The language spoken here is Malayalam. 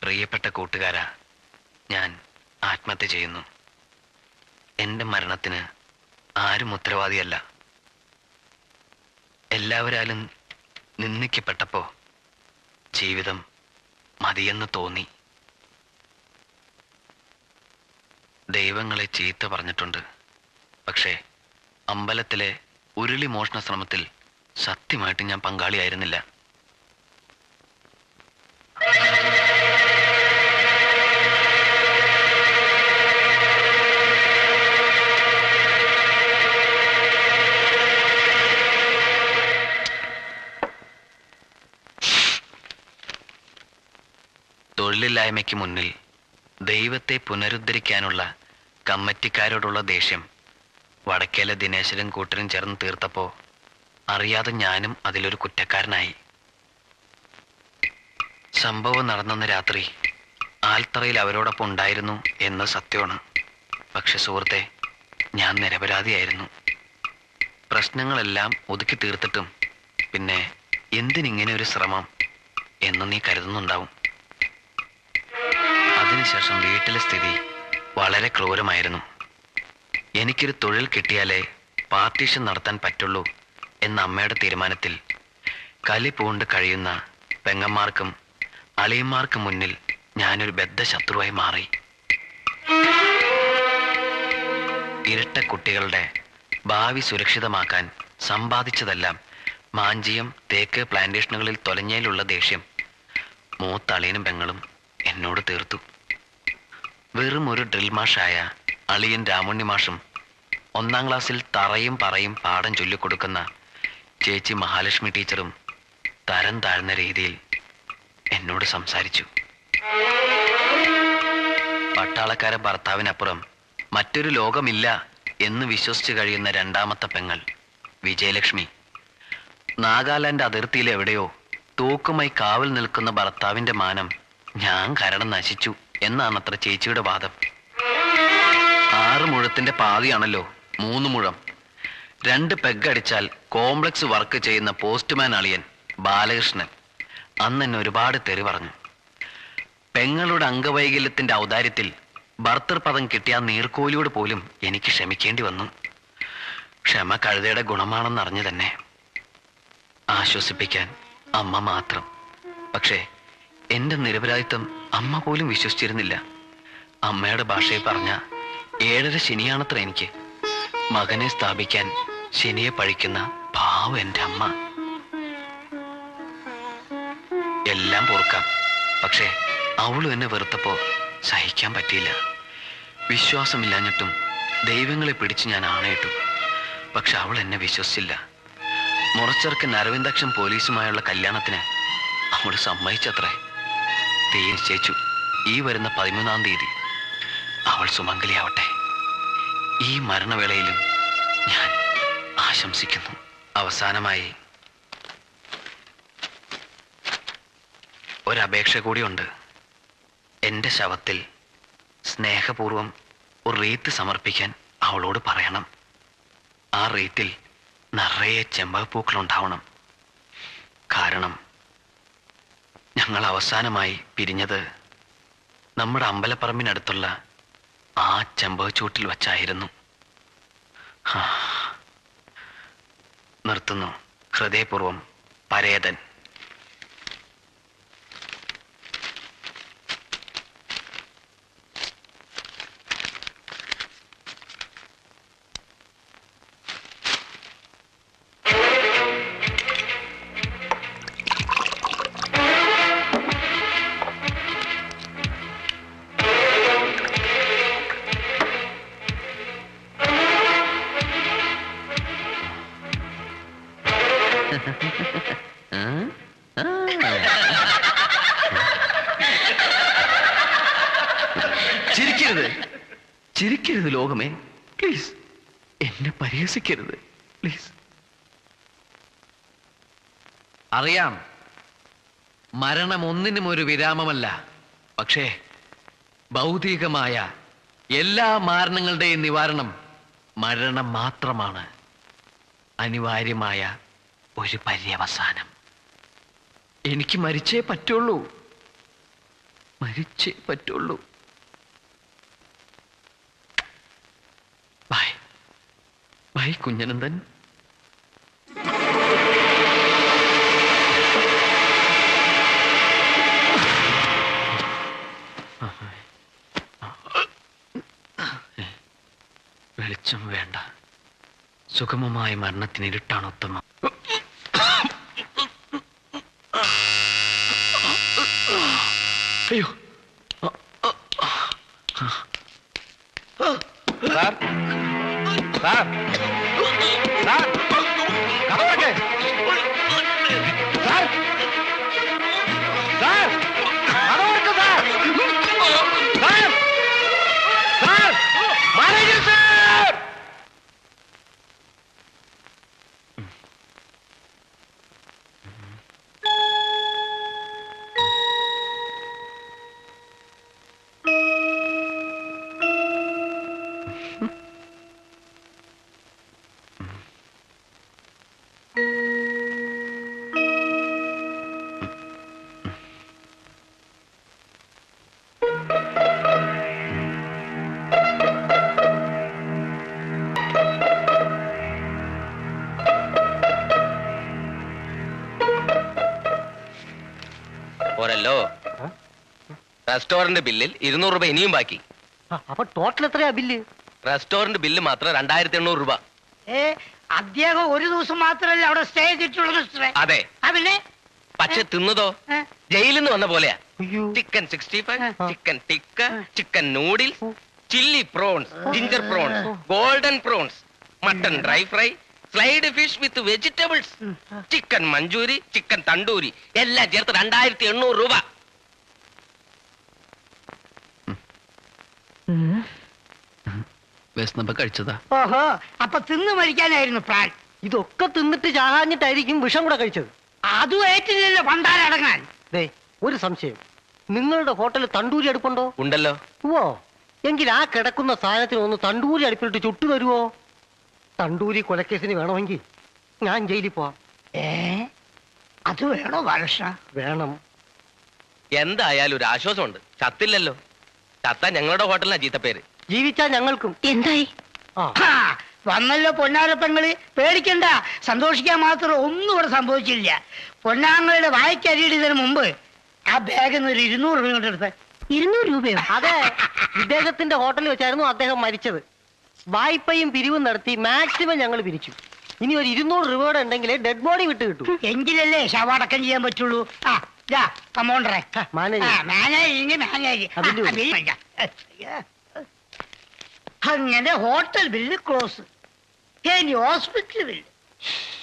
പ്രിയപ്പെട്ട കൂട്ടുകാരാ, ഞാൻ ആത്മഹത്യ ചെയ്യുന്നു. എൻ്റെ മരണത്തിന് ആരും ഉത്തരവാദിയല്ല. എല്ലാവരാലും നിന്ദിക്കപ്പെട്ടപ്പോൾ ജീവിതം മതിയെന്ന് തോന്നി. ദൈവങ്ങളെ ചീത്ത പറഞ്ഞിട്ടുണ്ട്. പക്ഷേ അമ്പലത്തിലെ ഉരുളി മോഷണ ശ്രമത്തിൽ സത്യമായിട്ട് ഞാൻ പങ്കാളിയായിരുന്നില്ല. തൊഴിലില്ലായ്മയ്ക്ക് മുന്നിൽ ദൈവത്തെ പുനരുദ്ധരിക്കാനുള്ള കമ്മിറ്റിക്കാരോടുള്ള ദേഷ്യം വടക്കേലെ ദിനേശനും കൂട്ടരും ചേർന്ന് തീർത്തപ്പോൾ അറിയാതെ ഞാനും അതിലൊരു കുറ്റക്കാരനായി. സംഭവം നടന്നെന്ന രാത്രി ആൽത്തറയിൽ അവരോടൊപ്പം ഉണ്ടായിരുന്നു എന്ന് സത്യമാണ്. പക്ഷെ സുഹൃത്തെ, ഞാൻ നിരപരാധിയായിരുന്നു. പ്രശ്നങ്ങളെല്ലാം ഒതുക്കി തീർത്തിട്ടും പിന്നെ എന്തിനിങ്ങനെ ഒരു ശ്രമം എന്ന് നീ കരുതുന്നുണ്ടാവും. അതിനുശേഷം വീട്ടിലെ സ്ഥിതി വളരെ ക്രൂരമായിരുന്നു. എനിക്കൊരു തൊഴിൽ കിട്ടിയാലേ പാർട്ടീഷൻ നടത്താൻ പറ്റുള്ളൂ എന്ന അമ്മയുടെ തീരുമാനത്തിൽ കലി പൂണ്ട് കഴിയുന്ന പെങ്ങന്മാർക്കും അളിയന്മാർക്കും മുന്നിൽ ഞാനൊരു ബദ്ധശത്രുവായി മാറി. ഇരട്ട കുട്ടികളുടെ ഭാവി സുരക്ഷിതമാക്കാൻ സമ്പാദിച്ചതെല്ലാം മാഞ്ചിയം തേക്ക് പ്ലാന്റേഷനുകളിൽ തൊലഞ്ഞയിലുള്ള ദേഷ്യം മൂത്ത അളിയനും പെങ്ങളും എന്നോട് തീർത്തു. വെറും ഒരു ഡ്രിൽ മാഷായ അളിയൻ രാമുണ്ണി മാഷും 1-ാം ക്ലാസ്സിൽ തറയും പറയും പാഠം ചൊല്ലിക്കൊടുക്കുന്ന ചേച്ചി മഹാലക്ഷ്മി ടീച്ചറും തരം താഴ്ന്ന രീതിയിൽ എന്നോട് സംസാരിച്ചു. പട്ടാളക്കാരെ ഭർത്താവിനപ്പുറം മറ്റൊരു ലോകമില്ല എന്ന് വിശ്വസിച്ച് കഴിയുന്ന രണ്ടാമത്തെ പെങ്ങൾ വിജയലക്ഷ്മി നാഗാലാൻഡ് അതിർത്തിയിൽ എവിടെയോ തൂക്കുമായി കാവൽ നിൽക്കുന്ന ഭർത്താവിന്റെ മാനം ഞാൻ കാരണം നശിച്ചു എന്നാണത്ര ചേച്ചിയുടെ വാദം. 6 മുഴത്തിന്റെ പാതിയാണല്ലോ 3 മുഴം. 2 പെഗ്ഗടിച്ചാൽ കോംപ്ലക്സ് വർക്ക് ചെയ്യുന്ന പോസ്റ്റ്മാൻ അളിയൻ ബാലകൃഷ്ണൻ അന്ന് എന്നെ ഒരുപാട് തെറി പറഞ്ഞു. പെങ്ങളുടെ അംഗവൈകല്യത്തിന്റെ ഔദാര്യത്തിൽ ഭർത്തൃപദം കിട്ടിയ നീർക്കോലിയോട് പോലും എനിക്ക് ക്ഷമിക്കേണ്ടി വന്നു. ക്ഷമ കഴുതയുടെ ഗുണമാണെന്നറിഞ്ഞു തന്നെ. ആശ്വസിപ്പിക്കാൻ അമ്മ മാത്രം. പക്ഷേ എന്റെ നിരപരാധിത്വം അമ്മ പോലും വിശ്വസിച്ചിരുന്നില്ല. അമ്മയുടെ ഭാഷയിൽ പറഞ്ഞ 7.5 ശനിയാണത്ര എനിക്ക്. മകനെ സ്ഥാപിക്കാൻ ശനിയെ പഴിക്കുന്ന പാവം എൻ്റെ അമ്മ. എല്ലാം പൊറുക്കാം. പക്ഷേ അവളും എന്നെ വെറുത്തപ്പോ സഹിക്കാൻ പറ്റിയില്ല. വിശ്വാസമില്ലാഞ്ഞിട്ടും ദൈവങ്ങളെ പിടിച്ച് ഞാൻ ആണയിട്ടു. പക്ഷെ അവൾ എന്നെ വിശ്വസിച്ചില്ല. മുറച്ചെറുക്കൻ അരവിന്ദാക്ഷൻ പോലീസുമായുള്ള കല്യാണത്തിന് അവൾ സമ്മതിച്ചത്രേ. നിശ്ചയിച്ചു. ഈ വരുന്ന 13-ാം തീയതി അവൾ സുമംഗലിയാവട്ടെ. ഈ മരണവേളയിലും ഞാൻ ആശംസിക്കുന്നു. അവസാനമായി ഒരപേക്ഷ കൂടിയുണ്ട്. എൻ്റെ ശവത്തിൽ സ്നേഹപൂർവം ഒരു റീത്ത് സമർപ്പിക്കാൻ അവളോട് പറയണം. ആ റീത്തിൽ നിറയെ ചെമ്പകപ്പൂക്കളുണ്ടാവണം. കാരണം ഞങ്ങൾ അവസാനമായി പിരിഞ്ഞത് നമ്മുടെ അമ്പലപ്പറമ്പിനടുത്തുള്ള ആ ചെമ്പകച്ചൂട്ടിൽ വച്ചായിരുന്നു. നിർത്തുന്നു. ഹൃദയപൂർവം, പരേതൻ. ചിരിക്കരുത്, ചിരിക്കരുത് ലോകമേ, പ്ലീസ്. എന്നെ പരിഹസിക്കരുത്, പ്ലീസ്. അറിയാം, മരണം ഒന്നിനും ഒരു വിരാമമല്ല. പക്ഷേ ഭൗതികമായ എല്ലാ മാരണങ്ങളുടെയും നിവാരണം മരണം മാത്രമാണ്. അനിവാര്യമായ ഒരു പര്യവസാനം. എനിക്ക് മരിച്ചേ പറ്റുള്ളൂ. മരിച്ചേ പറ്റുള്ളൂ. Bye bye Kunhanandan. വെളിച്ചം വേണ്ട, സുഗമമായ മരണത്തിന് ഇരുട്ടാണ് ഉത്തമം. അയ്യോ സാർ, സാർ, സാർ, കഥ തുറക്ക്. സാർ, സാർ, കഥ തുറക്ക് sir. Sir, sir, manager sir. പോരല്ലോ, റെസ്റ്റോറന്റ് ബില്ലിൽ 200 രൂപ ഇനിയും ബാക്കി. അപ്പൊ ടോട്ടൽ എത്രയാ ബില്ല്? റെസ്റ്റോറന്റ് ബില്ല് മാത്രം 2800 രൂപ. അദ്ദേഹം ഒരു ദിവസം മാത്രമല്ല അവിടെ സ്റ്റേ ചെയ്തിട്ടുള്ളത് മിസ്റ്ററെ. അതെ, പിന്നെ പക്ഷെ തിന്നതോ ജയിലിൽ നിന്ന് വന്ന പോലെയാ. അയ്യോ. Chicken 65, chicken tikka, chicken noodles, chilli prawns, ginger prawns, golden prawns, mutton dry fry, slide fish വിത്ത് vegetables, chicken Manchurian, chicken tandoori, എല്ലാം ചേർത്ത് 2800 രൂപ. വിശന്നപ്പോ കഴിച്ചതാ. ഓഹോ, അപ്പൊ തിന്നു മരിക്കാനായിരുന്നു പ്ലാൻ. ഇതൊക്കെ തിന്നിട്ട് ചാകാഞ്ഞിട്ടായിരിക്കും വിഷം കൂടെ കഴിച്ചത്. അതും ഏറ്റില്ലല്ലോ പണ്ടാരടങ്ങാൻ. ദേ, ഒരു സംശയം, നിങ്ങളുടെ ഹോട്ടലിൽ തണ്ടൂരി അടുപ്പുണ്ടോ? ഉണ്ടല്ലോ. ഓ, എങ്കിൽ ആ കിടക്കുന്ന സാധനത്തിന് ഒന്ന് തണ്ടൂരി അടുപ്പിലിട്ട് ചുട്ടു തരുവോ? തണ്ടൂരി കൊലക്കേസിന് വേണമെങ്കിൽ ഞാൻ ജയിലിൽ പോവാം. അത് വേണോ ബാലകൃഷ്ണ? വേണം. എന്തായാലും ഒരു ആശ്വാസമുണ്ട്, ചത്തില്ലല്ലോ. ചത്ത ഞങ്ങളുടെ ഹോട്ടലിനാ ചീത്തപ്പേര്. ജീവിച്ചാ ഞങ്ങൾക്കും. എന്തായി? വന്നല്ലോ പൊന്നാരപ്പങ്ങള്, പേടിക്കണ്ട, സന്തോഷിക്കാൻ മാത്രം ഒന്നും ഇവിടെ സംഭവിച്ചില്ല. പൊന്നാങ്ങളുടെ വായിക്കരിയിടുന്നതിന് മുമ്പ് ആ ബാഗിൽ നിന്ന് ഒരു 200 രൂപ കൊണ്ട് എടുത്ത്. 200 രൂപയോ? അതെ, ഇദ്ദേഹത്തിന്റെ ഹോട്ടലിൽ വെച്ചായിരുന്നു അദ്ദേഹം മരിച്ചത്. വായ്പയും പിരിവും നടത്തി മാക്സിമം ഞങ്ങൾ പിരിച്ചു. ഇനി ഒരു 200 രൂപയുടെ ഉണ്ടെങ്കിലേ ഡെഡ് ബോഡി വിട്ട് കിട്ടൂ. എങ്കിലല്ലേ ശവടക്കം ചെയ്യാൻ പറ്റുള്ളൂ. കമോണ്ടറെ, അങ്ങനെ ഹോട്ടൽ ബില്ല് ക്ലോസ്. ഇനി ഹോസ്പിറ്റൽ ബില്ല്